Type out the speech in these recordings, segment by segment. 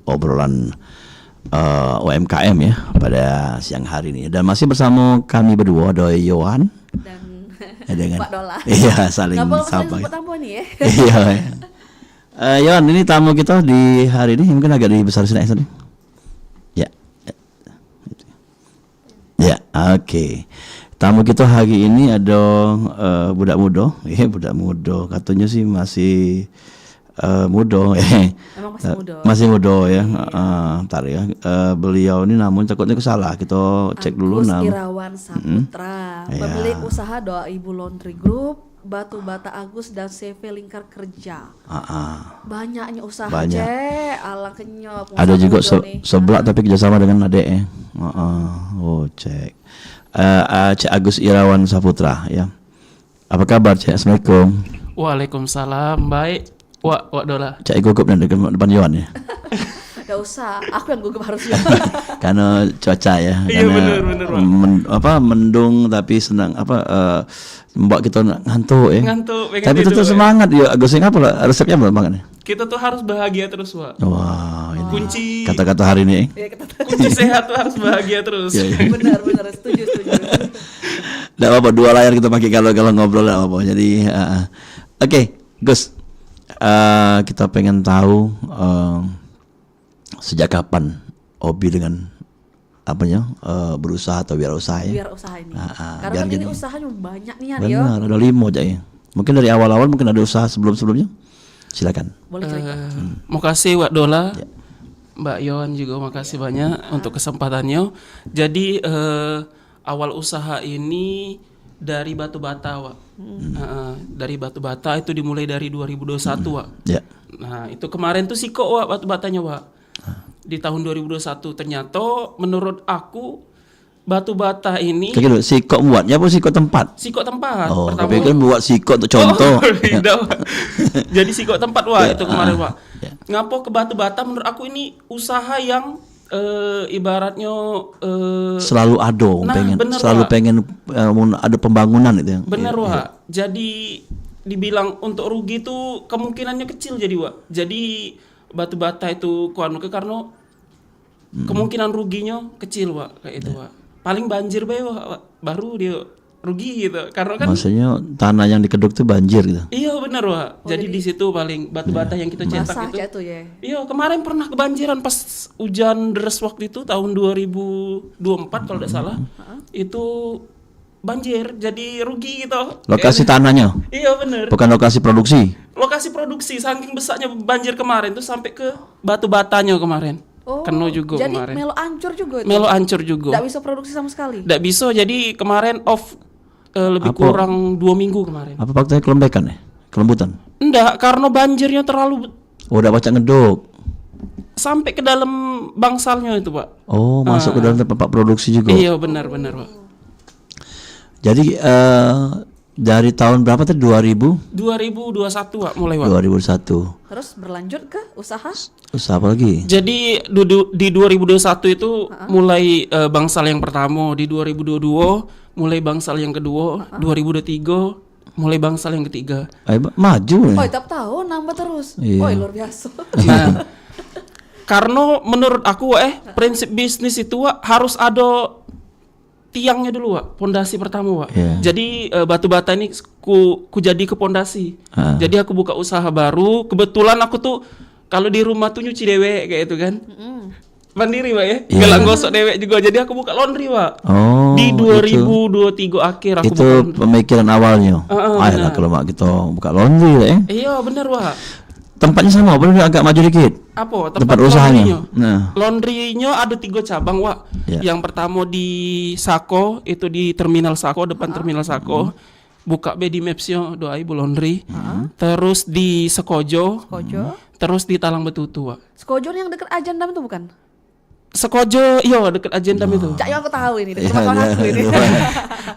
obrolan UMKM ya pada siang hari ini. Dan masih bersama kami berdua, Doi Yohan dan dengan Pak Dola. Iya, saling sapa. Sebut tamu nih ya. Iya. Yohan, ini tamu kita di hari ini mungkin agak dibesar sini tadi. Ya. Ya, oke. Tamu kita hari ini ada budak muda, budak muda. Katanya sih masih muda, Emang masih muda. Masih muda ya. Ntar ya. Beliau ini namun takutnya salah. Kita cek dulu Agus nama. Irawan Saputra, pemilik Ya. usaha Doa Ibu Laundry Group, Batu Bata Agus dan CV Lingkar Kerja. Banyaknya usaha, Banyak. Cek. Alang kenyop. Ada Usaha juga muda nih. sebelah tapi kerjasama dengan adek. Oh, cek. Cek Agus Irawan Saputra ya. Apa kabar, Cek? Assalamualaikum. Waalaikumsalam, baik. Wak Dola. Cek gugup dan depan Yohan ya. Gak usah, aku yang gugup harusnya. Karena cuaca ya. Iya, Karena bener, Pak. mendung tapi senang membuat kita ngantuk ya. Ngantuk, pengen Tapi tetap tidur, semangat ya. Agus apa lah resepnya apa makannya? Kita tuh harus bahagia terus, Wak. Wah, ini Kunci kata-kata hari ini. Ya, kita kunci sehat tuh harus bahagia terus. Iya. benar, setuju. Tidak apa-apa, dua layar kita pakai kalau ngobrol tidak apa-apa. Jadi oke, Gus. Kita pengen tahu sejak kapan hobi dengan berusaha atau wirausaha ya? Biar usaha ini. biar Karena kan ini gini. usahanya banyak nih ya. Benar, ada 5 aja ya. Mungkin dari awal-awal mungkin ada usaha sebelumnya. Silakan. Boleh cerita. Makasih Wak Dola. Ya. Mbak Yon juga makasih banyak untuk kesempatannya. Jadi awal usaha ini dari batu bata, Wak. Dari batu bata itu dimulai dari 2021, Wak. Ya. Nah, itu kemarin tuh siko, Wak, batu batanya, Wak. Di tahun 2021 ternyata menurut aku batu bata ini Kayak gitu, sikok buatnya apa sikok tempat? siko tempat. Oh, Pertama, tapi kan buat sikok untuk contoh. tidak, Wak. Jadi siko tempat, Wak, itu kemarin, Wak. Ya. Ngapo ke batu bata menurut aku ini usaha yang ibaratnya Selalu ada, bener, selalu Wak. pengen ada pembangunan itu yang. bener, Iya, Wak. Jadi dibilang untuk rugi tuh kemungkinannya kecil jadi, Wak. Jadi batu bata itu kuanu karena kemungkinan ruginya kecil, Wak, kayak itu, Wak. Paling banjir bae, Wak, baru dia rugi gitu. Karena kan Maksudnya tanah yang dikeduk tuh banjir gitu. iya bener, Wak. Jadi di situ paling batu bata yang kita cetak Basah itu. aja tuh ya. Iya, kemarin pernah kebanjiran pas hujan deras waktu itu tahun 2024 kalau tidak salah. Itu banjir, jadi rugi gitu. Lokasi tanahnya, Iya bener. bukan lokasi produksi. Lokasi produksi saking besarnya banjir kemarin tuh sampai ke batu batanya kemarin. Oh, Kena juga jadi kemarin. melo ancur juga itu. Melo hancur juga. Nggak bisa produksi sama sekali. Nggak bisa, jadi kemarin off lebih Apa? kurang 2 minggu kemarin. Apa faktornya kelembekan ya? Kelembutan. Enggak, karena banjirnya terlalu Udah baca ngeduk. sampai ke dalam bangsalnya itu, Pak. Oh, masuk ke dalam tempat produksi juga. Iya benar-benar, Pak. Jadi dari tahun berapa tadi? 2021, Pak, mulai, Pak. 2001. Terus berlanjut ke usaha. Usaha apa lagi? Jadi di 2021 itu mulai bangsal yang pertama, di 2022 mulai bangsal yang kedua, 2023 mulai bangsal yang ketiga. Maju ya. Oh, tiap tahun nambah terus. Iya. Oh, luar biasa. Nah, karena menurut aku prinsip bisnis itu harus ada tiangnya dulu, Wak. Pondasi pertama, Wak. Iya. Jadi batu bata ini ku jadi ke pondasi. Jadi aku buka usaha baru. Kebetulan aku tuh kalau di rumah tuh nyuci dewek kayak itu kan. Mandiri, Wak, ya. Iya. Galang gosok dewek juga. Jadi aku buka laundry, Wak. Oh, Di itu 2023 akhir aku itu buka laundry. pemikiran awalnya. Ayolah kalau mak kita buka laundry ya. Iya, bener, Wak. Tempatnya sama, boleh agak maju dikit. Apa? Tempat usahanya. laundry-nya? Nah. Laundry-nya ada 3 cabang, Wak. Ya. Yang pertama di Sako, itu di Terminal Sako, depan Terminal Sako. Buka di Maps-nya Doa Ibu Laundry. Terus di Sekojo. Terus di Talang Betutu, Wak. Skojon yang dekat Ajandam itu bukan? Sekojo, iya deket Ajendam itu. Cak, yang aku tahu ini. Dekat Iya, rumah iya, aku ini. iya.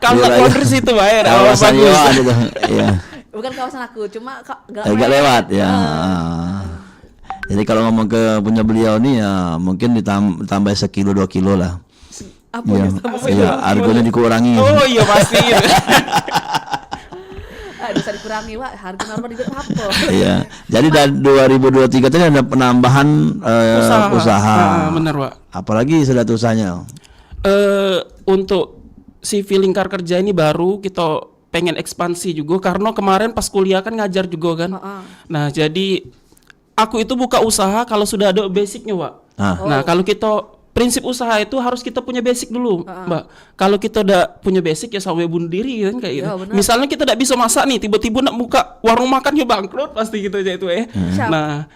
Kalau Iya, laundry situ, Pak, ya. Kawasan bagus. Yohan itu. Iya. Bukan kawasan aku, cuma Agak lewat ya. Jadi kalau ngomong ke punya beliau nih ya mungkin ditambah 1-2 kilo lah. Apa Iya, ya sama iya, harganya dikurangi. Oh iya pasti. Bisa dikurangi Wak, harga normal di apa? Iya. Jadi dari 2023 tadi ada penambahan usaha. Benar, Wak. Apalagi sudah usahanya. Untuk CV Lingkar Kerja ini baru kita pengen ekspansi juga karena kemarin pas kuliah kan ngajar juga kan. Nah, jadi aku itu buka usaha kalau sudah ada basicnya, Wak. Nah, kalau kita prinsip usaha itu harus kita punya basic dulu, Mbak. Kalau kita udah punya basic ya sampai bunuh diri kan kayak gitu. Misalnya kita tidak bisa masak nih, tiba-tiba nak buka warung makan ya bangkrut pasti gitu aja itu ya. Nah,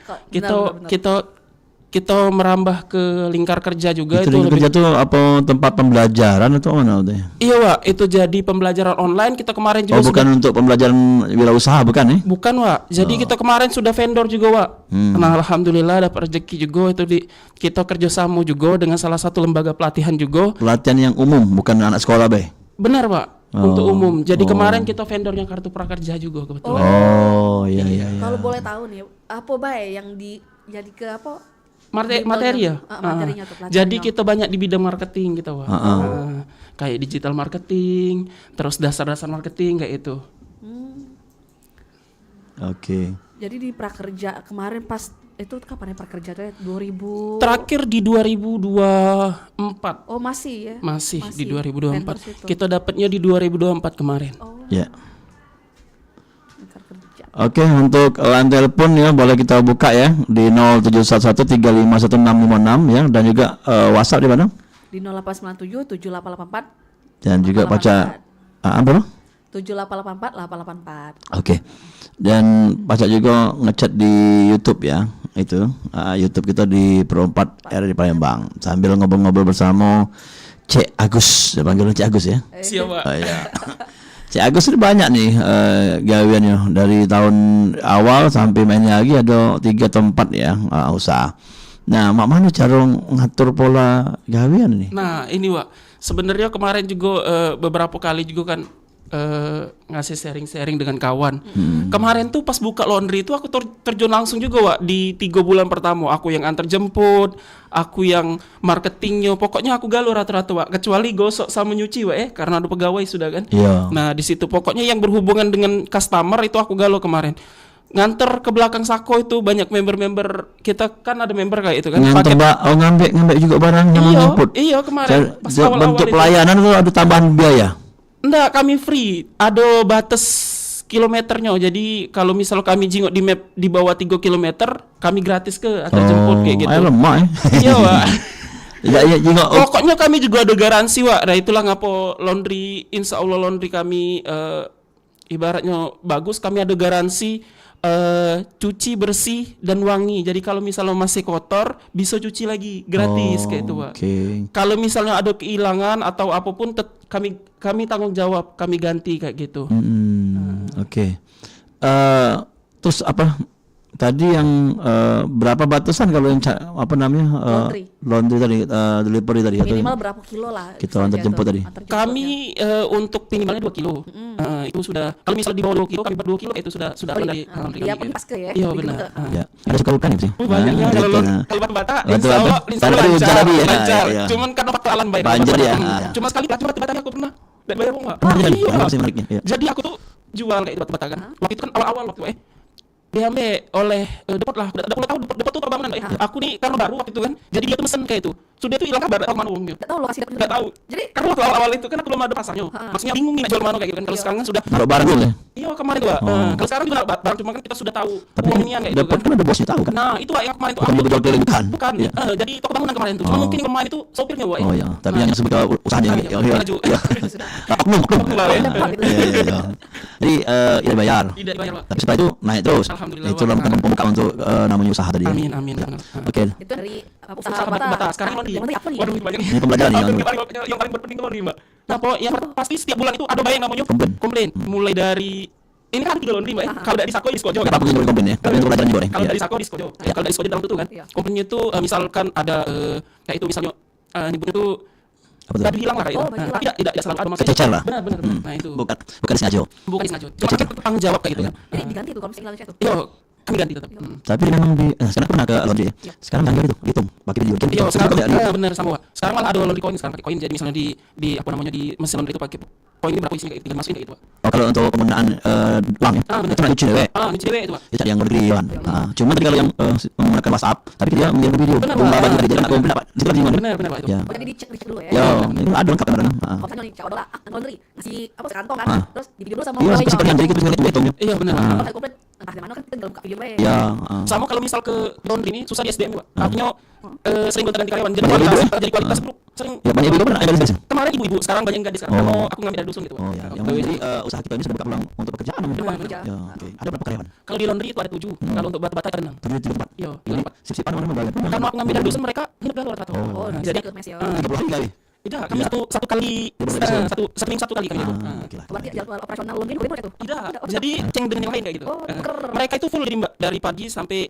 kita merambah ke Lingkar Kerja juga Itu itu Lingkar Kerja tuh apa tempat pembelajaran atau mana tuh? Iya, Wak, itu jadi pembelajaran online. Kita kemarin juga bukan untuk pembelajaran wirausaha bukan ya? Bukan, Wak. Jadi kita kemarin sudah vendor juga, Wak. Nah, alhamdulillah dapat rezeki juga itu kita kerjasama juga dengan salah satu lembaga pelatihan juga. Pelatihan yang umum, bukan anak sekolah, Bay? Benar, Pak. Untuk umum. Jadi kemarin kita vendornya Kartu Prakerja juga kebetulan. Iya. Kalau boleh tahu nih, apa Bay yang jadi ke apa? Materi ya. Materinya tuh, jadi kita banyak di bidang marketing gitu, Wak. Kayak digital marketing, terus dasar-dasar marketing kayak itu. Oke. Jadi di prakerja kemarin pas itu kapan ya prakerja tuh? 2000. Terakhir di 2024. Oh, masih ya? Masih di 2024. Vendor situ. Kita dapatnya di 2024 kemarin. Ya. Lingkar Kerja. Oke, untuk line telepon ya boleh kita buka ya di 0711351656 ya, dan juga WhatsApp di mana? Di 0897 7884 Dan juga baca apa? 7884 884. Oke. Dan baca juga ngechat di YouTube ya. Itu YouTube kita di Pro 4 R di Palembang. Sambil ngobrol-ngobrol bersama Cek Agus. Saya panggil Cek Agus ya. Siapa? Ya. Cek Agus ini banyak nih gaweannya dari tahun awal sampai mainnya lagi ada 3 atau 4 ya usaha. Nah, mak mana cara ngatur pola gawean nih? Nah, ini, Wak. Sebenarnya kemarin juga beberapa kali juga kan ngasih sharing-sharing dengan kawan. Kemarin tuh pas buka laundry itu aku terjun langsung juga, Wak, di 3 bulan pertama. Aku yang antar jemput, aku yang marketingnya, pokoknya aku galau rata-rata, Wak, kecuali gosok sama nyuci, Wak, karena ada pegawai sudah kan. Iya. Nah, di situ pokoknya yang berhubungan dengan customer itu aku galau kemarin. Nganter ke belakang Sako itu banyak member-member kita kan, ada member kayak itu kan. Nganter ngambil juga barang yang nyemput. Iya, kemarin pas awal-awal bentuk itu. pelayanan itu ada tambahan biaya. Enggak, kami free. Ada batas kilometernya. Jadi kalau misal kami jingok di map di bawah 3 kilometer, kami gratis ke antar jemput kayak gitu. Lemah ya. Iya, Wak. Ya, jingok. Pokoknya kami juga ada garansi, Wak. Nah, itulah ngapo laundry, insya Allah laundry kami ibaratnya bagus. Kami ada garansi cuci bersih dan wangi. Jadi kalau misalnya masih kotor bisa cuci lagi gratis kayak itu, Wak. Kalau misalnya ada kehilangan atau apapun kami tanggung jawab, kami ganti kayak gitu. Terus apa tadi yang berapa batasan kalau yang laundry tadi delivery tadi Minimal berapa kilo lah kita antar jemput tadi? Kami untuk minimalnya 2 kilo. Itu sudah, kalau misalnya di bawah 2 kilo, kami 2 kilo itu sudah dari Iya, pas ke ya. Iya, benar. Ya, ada suka luka nih sih. Banyak ya kalau bata insya Allah lancar. Cuman karena bakalan bayar. Banjir ya. Cuma sekali bata aku pernah dan bayar enggak. Jadi aku tuh jual kayak bata kan. Waktu itu kan awal-awal waktu diambil oleh dapat tuh perbankan, aku nih karena baru waktu itu kan, jadi dia tuh mesen kayak itu sudah tuh hilang kabar tahu mana uangnya, nggak tahu lokasi dapetnya, nggak tahu. Jadi karena waktu awal itu kan aku belum ada pasarnya, maksudnya bingung nih jual mana kayak gitu kan. Kalau sekarang kan sudah naruh barang dulu ya. Iya, kemarin tuh, kalau sekarang juga barang, cuma kan kita sudah tahu uangnya kayak gitu dapat kan ada bosnya tahu kan. Nah, itu yang kemarin tuh bukan jual keliling bukan jadi toko bangunan kemarin tuh, cuma mungkin yang kemarin itu sopirnya, Wak. Oh iya, tapi yang sebut usahanya gitu. Iya. Oknum. Iya. Jadi tidak bayar. Tapi setelah itu naik terus. Itu dalam pembuka untuk namanya usaha tadi. Amin. Oke. Itu dari usaha bata. Sekarang yang apa nih? Waduh, banyak. Ini pembelajaran nih Yang paling berpenting tuh, Mbak. Nah, yang pasti setiap bulan itu ada bayar namanya komplain. Mulai dari ini kan 3 laundry, Mbak. Kalau dari Sako di Skojo kan. Apa pun komplain ya? Tapi untuk pelajaran juga nih. Kalau dari Sako di Skojo. Kalau dari Skojo dalam itu kan. Komplainnya itu misalkan ada kayak itu misalnya nyebutnya tuh tadi hilang lah kayak itu. Tapi tidak selalu ada maksudnya. Kececer lah. Benar. Nah, itu. Bukan sengaja. Bukan sengaja. Cuma kan tanggung jawab kayak gitu kan. Jadi diganti tuh kalau misalnya itu. Iya. Kami ganti tetap. Tapi memang sekarang pernah ke laundry ya. Sekarang canggih itu, hitung pakai video. Iya, sekarang benar sama Wak. Sekarang malah ada laundry coin, sekarang pakai koin. Jadi misalnya di apa namanya di mesin laundry itu pakai koin ini berapa isinya kayak gitu, tinggal masukin kayak gitu, Wak. Oh, kalau untuk penggunaan uang ya, benar. itu nanti cewek. Ini cewek itu, Wak. Itu yang negeri kan. Cuma tadi kalau yang menggunakan WhatsApp, tapi dia mengirim video. Benar, Rumah Pak. bagi tadi, jadi nak komplain dapat. Di situ lagi gimana? Benar, Wak itu. Ya. Oh, jadi dicek dulu ya. Ya, itu ada lengkap kan. Kalau misalnya nih cewek adalah laundry ngasih apa sekantong kan, terus di video dulu sama Iya, pegawainya. seperti yang jadi kita bisa hitungnya. Iya, benar. Kalau ada komplain entah di mana kan kita tinggal buka video ya. Ya, Sama kalau misal ke laundry ini susah di SDM, Pak. Artinya sering gonta-ganti karyawan. Jadi Banyak kualitas, ibu, ya? jadi kualitas buruk. Sering ya banyak ibu pernah ada di sini. kemarin ibu-ibu, sekarang banyak yang gadis sekarang. Oh. Karena aku ngambil dari dusun gitu, Pak. Oh ya, yang Jadi, jadi usaha kita ini sudah buka peluang untuk pekerjaan. Benar, benar. Ya, oke. Ada berapa karyawan? kalau di laundry itu ada 7. Kalau untuk bata-bata ada 6. Tujuh tempat. Iya, Jadi 4. sip-sipan mana membayar. Karena aku ngambil dari dusun mereka hidup dari luar satu. Oh, Nah, jadi jadi ke mes ya. 30 hari kali. tidak, kami Ya. satu kali satu seminggu satu kali kami itu. Ah, oke lah. Berarti jadwal operasional laundry boleh tuh? Tidak, Oh, jadi ceng dengan yang lain kayak gitu. Oh, tuker. Mereka itu full jadi Mbak dari pagi sampai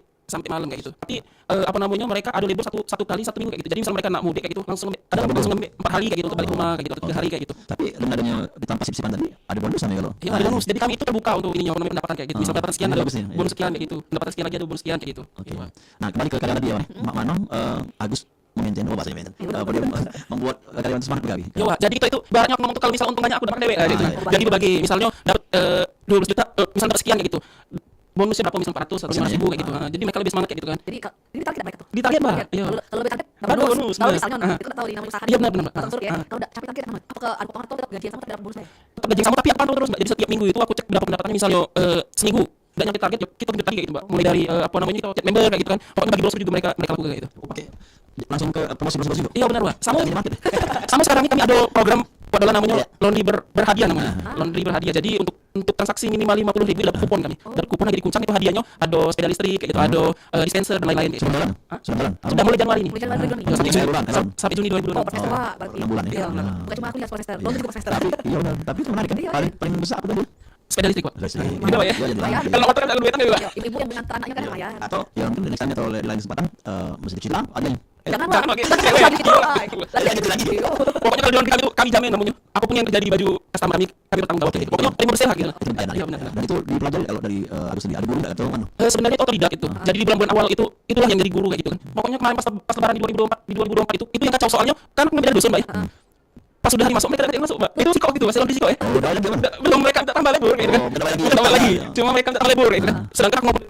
malam kayak gitu. Tapi apa namanya mereka ada libur satu kali satu minggu kayak gitu. Jadi misal mereka nak mudik kayak gitu langsung kadang langsung 4 hari kayak gitu untuk balik rumah kayak gitu atau 3 hari kayak gitu. Tapi dengan adanya ditambah sip-sipan tadi ada bonusan ya kalau. Ya, ada bonus. Jadi kami itu terbuka untuk ininya apa namanya pendapatan kayak gitu. Misal pendapatan sekian ini ada bagus nih, ya. bonus sekian kayak gitu. Pendapatan sekian lagi ada bonus sekian kayak gitu. Oke. Iya. Nah, kembali ke karyawan tadi ya, Mak Manong, Agus memaintain, bahasanya maintain. Dia membuat karyawan itu semangat pegawai. Ya, Wak. Jadi itu ibaratnya aku ngomong tuh kalau misal untung banyak aku dapat dewek gitu. iya. Jadi berbagi misalnya dapat 12 juta misal dapat sekian kayak gitu. Bonusnya berapa misal 400 atau 500 ribu kayak gitu. Nah, jadi mereka lebih semangat kayak gitu kan. Jadi ini target mereka tuh. Ditarget, Mbak. Iya. Kalau lebih target Dapat bonus, Kalau benar. misalnya Ah. itu kan tahu di namanya usaha. Iya, benar. Kalau suruh ya. Ah. Kalau udah capai target apa? Apakah ada potongan atau tetap gajian sama tapi dapat bonus ya? Tetap gaji sama tapi aku pantau terus Mbak. Jadi setiap minggu itu aku cek berapa pendapatannya misalnya seminggu udah nyampe target kita lanjut lagi kayak gitu Mbak. Mulai dari apa namanya kita chat member kayak gitu kan. Pokoknya bagi brosur juga mereka lakukan kayak gitu. Oke. Langsung ke promosi juga. Iya benar Mbak. Sama Lagi market. sama sekarang ini kami ada program adalah namanya Iya. laundry berhadiah namanya. Laundry berhadiah. Jadi untuk transaksi minimal 50.000 dapat kupon kami. Dapat kupon lagi di Kuncang itu hadiahnya ada sepeda listrik kayak gitu, ada dispenser dan lain-lain kayak gitu. Sudah jalan? Hah? Sudah jalan? Sudah mulai Januari ini. Mulai Januari bulan ini. Iya, sampai Juni Bulan, bulan. sampai Juni 2020. Oh, per semester Pak, berarti. 6 bulan ya. Iya. Nah. Bukan cuma kuliah per semester, laundry juga per semester. Tapi iya benar. Tapi itu menarik kan? Iya, Paling besar apa tadi? Sepeda listrik Pak. Listrik. Gitu Pak ya. Iya, jadi Lumayan. lama. Kalau motor kan ada duitan ya Pak. Ya, ibu-ibu yang mengantar anaknya kan lumayan. Atau yang mungkin next time atau di lain kesempatan mesti dicita ada yang Jangan jangan Pak. pakai Jangan cewek. lagi gitu. lagi. Pokoknya kalau di laundry kami itu kami jamin namanya apapun yang terjadi baju customer kami bertanggung jawab gitu. Pokoknya paling bersih lah gitu. itu enak. Iya benar. Dan itu dipelajari kalau dari Agus sendiri ada guru nggak atau mana? Sebenarnya itu otodidak itu. Jadi di bulan-bulan awal itulah yang jadi guru kayak gitu kan. Pokoknya kemarin pas lebaran di 2024 itu yang kacau soalnya kan ngambil dari dusun Mbak ya. Pas sudah hari masuk mereka ada yang masuk Mbak. Itu sih kok gitu masih laundry sih kok ya. Oh, udah lagi gimana? Belum mereka minta tambah lebur gitu kan. Oh, minta lagi. Tambah lagi. Cuma mereka minta tambah lebur gitu kan. Sedangkan aku ngomong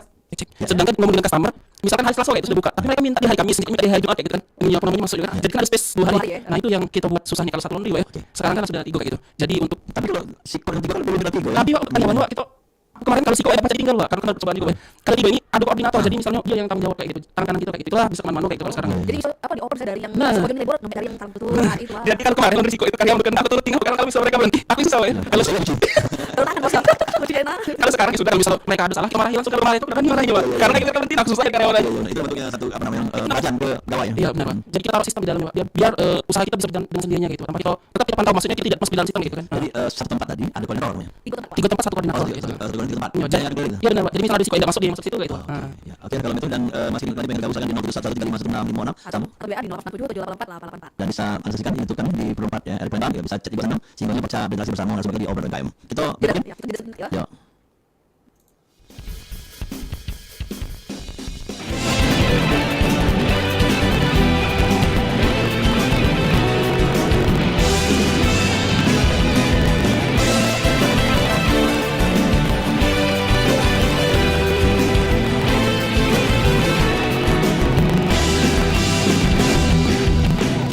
sedangkan ngomong dengan customer misalkan hari Selasa itu sudah buka tapi mereka minta di hari Kamis minta di hari Jumat kayak gitu kan ini apa namanya masuk juga jadi kan ada space 2 hari hari ya. nah itu yang kita buat susahnya kalau satu laundry Pak ya sekarang kan sudah 3 kayak gitu jadi untuk Tapi kalau sikor yang 3 kan belum lagi tapi Pak karyawan Pak kita kemarin kalau Siko ada pacar tinggal Pak karena kan cobaan juga Pak kalau Ibu ini ada koordinator jadi misalnya dia yang tanggung jawab kayak gitu tangan kanan kita kayak gitu itulah bisa kemana-mana kayak gitu kalau sekarang Jadi apa dioper bisa dari yang Nah. sebagian libur sampai dari yang taruh betul. Nah, itu lah. jadi kalau kemarin laundry Siko itu karyawan bukan aku turut tinggal karena kalau misalnya mereka berhenti aku susah Pak ya kalau Taruh tangan bos. Lebih enak. kalau sekarang ya sudah kalau misalnya mereka ada salah kita marahin langsung kalau marah itu kan dimarahin Pak karena kita berhenti aku susah ya karyawan aja itu bentuknya satu apa namanya belajar ke gawai ya. Iya benar Pak. Jadi kita taruh sistem di dalamnya Pak. Biar usaha kita bisa berjalan dengan sendirinya gitu. Tanpa kita tetap kita pantau maksudnya kita tidak masuk di dalam sistem gitu kan. Jadi satu tempat tadi ada koordinator namanya. Ikut tempat. 3 tempat 1 koordinator Oh, gitu. satu tempat. Iya, Jadi ada gitu. Iya benar Pak. Jadi misalnya ada Siko yang masuk dia masuk situ kayak gitu. Nah. Ya, oke kalau gitu dan masih nanti pengen tahu usahakan di 071351656 Atau WA di 0867 dan bisa akses di YouTube kami di 24 ya, Erpendam ya bisa cek di sana sehingga baca generasi bersama langsung di Obrolan KM. Kita Tidak, bikin ya, kita tidak ya. ya.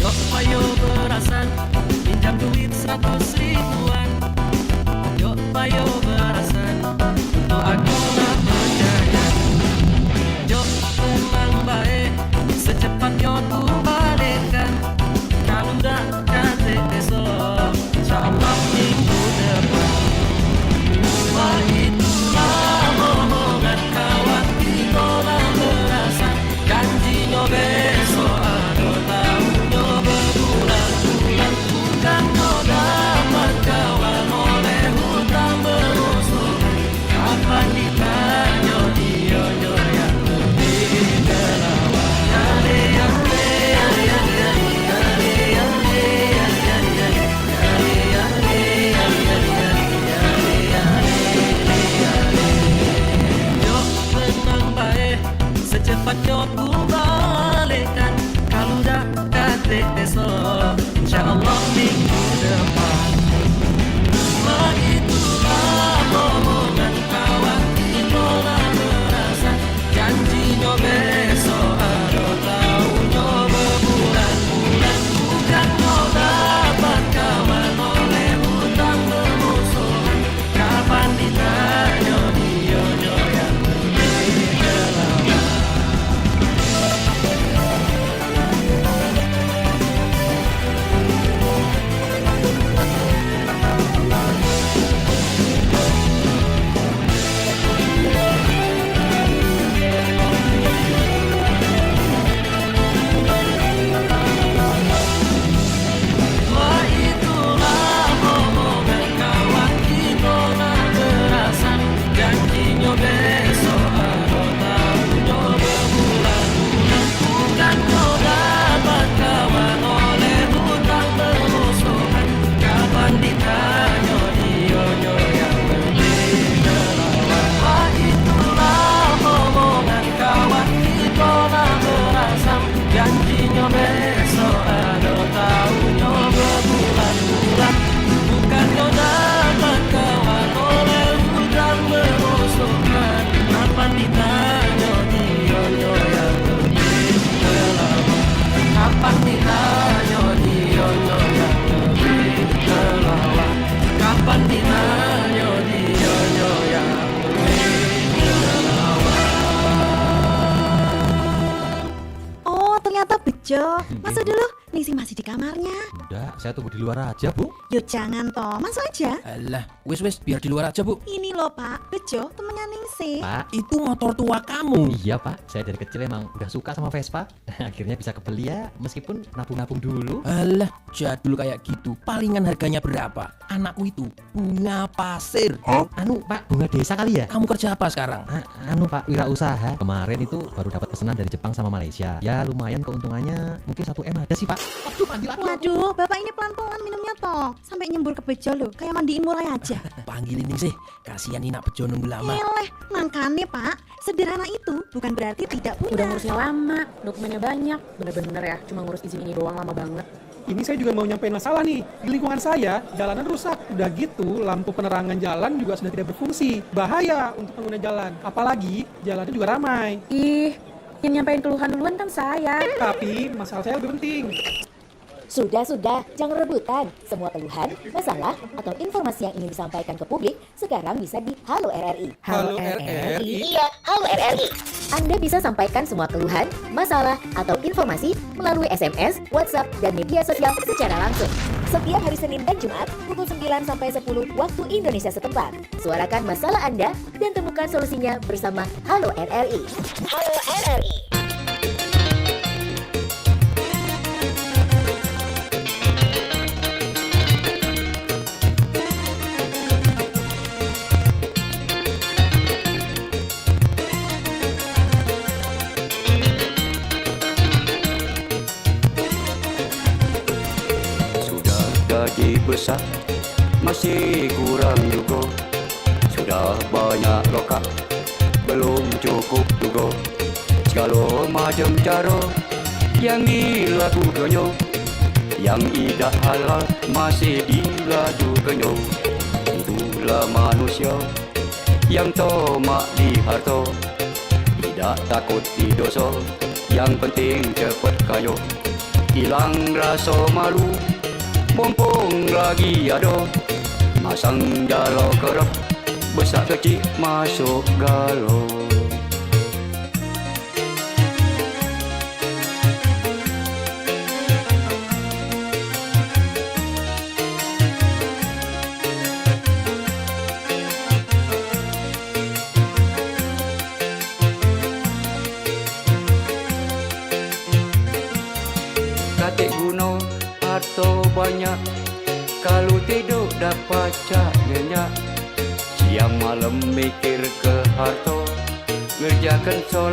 Yok payo berasan, pinjam duit 100 ribuan. Yok payo berasan, untuk aku nak berjaya. Yok memang baik, secepatnya tu balikkan. Kalau tak kasih esok, insyaAllah minggu depan. Wah itulah omongan kawan kita lah berasan. Janjinya besok ada tahunnya berbulan-bulan. Bukan kau dapat kawan oleh hutang berusur. Kapan ditanya dia yang lebih kelawar. Yale yale yale yale yale yale yale yale yale yale yale yale. Yok tenang ternyata bejo. Masuk dulu, Ningsih masih di kamarnya. Udah, saya tunggu di luar aja, Bu. Yuk jangan toh, masuk aja. Alah, wis biar di luar aja, Bu. Ini loh Pak, bejo temennya Ningsih. Pak, Itu motor tua kamu. iya Pak, saya dari kecil emang udah suka sama Vespa. Akhirnya bisa kebeli ya, meskipun nabung-nabung dulu. Alah, jadul kayak gitu. Palingan harganya berapa? Anakku itu bunga pasir. Anu Pak, bunga desa kali ya? Kamu kerja apa sekarang? Anu Pak, wirausaha. Kemarin itu baru dapat pesanan dari Jepang sama Malaysia. Ya lumayan keuntungannya, mungkin 1 M ada sih Pak. Waduh, panggil aku. Waduh, bapak ini pelan-pelan minumnya toh. Sampai nyembur ke bejo loh, kayak mandiin mulai aja. Panggilin nih sih. Kasihan Inak Bejo nunggu lama. Eleh, makanya Pak, sederhana itu bukan berarti tidak Udah punya. ngurusnya lama, dokumennya banyak. Bener-bener ya, cuma ngurus izin ini doang lama banget. Ini saya juga mau nyampein masalah nih. Di lingkungan saya, jalanan rusak. Udah gitu, lampu penerangan jalan juga sudah tidak berfungsi. Bahaya untuk pengguna jalan. Apalagi, jalannya juga ramai. Ih, yang nyampein keluhan duluan kan saya. Tapi, masalah saya lebih penting. Sudah, jangan rebutan. Semua keluhan, masalah, atau informasi yang ingin disampaikan ke publik sekarang bisa di Halo RRI. Halo RRI. Iya, Halo RRI. Anda bisa sampaikan semua keluhan, masalah, atau informasi melalui SMS, WhatsApp, dan media sosial secara langsung. Setiap hari Senin dan Jumat, pukul 9 sampai 10 waktu Indonesia setempat. Suarakan masalah Anda dan temukan solusinya bersama Halo RRI. Halo RRI. Sudah gaji besar, masih kurang juga. Sudah banyak lokak, belum cukup juga. Segala macam cara yang dilakukannya, yang tidak halal masih dilakukannya. Itulah manusia yang tomak di harta, tidak takut di dosa, yang penting cepat kaya. Hilang rasa malu, mumpung lagi ada. Masang galau kerap, besar kecil masuk galau. Katik guna harta banyak, kalau tidur dapat cak nyenyak. Siang malam mikir ke harta, ngerjakan solat.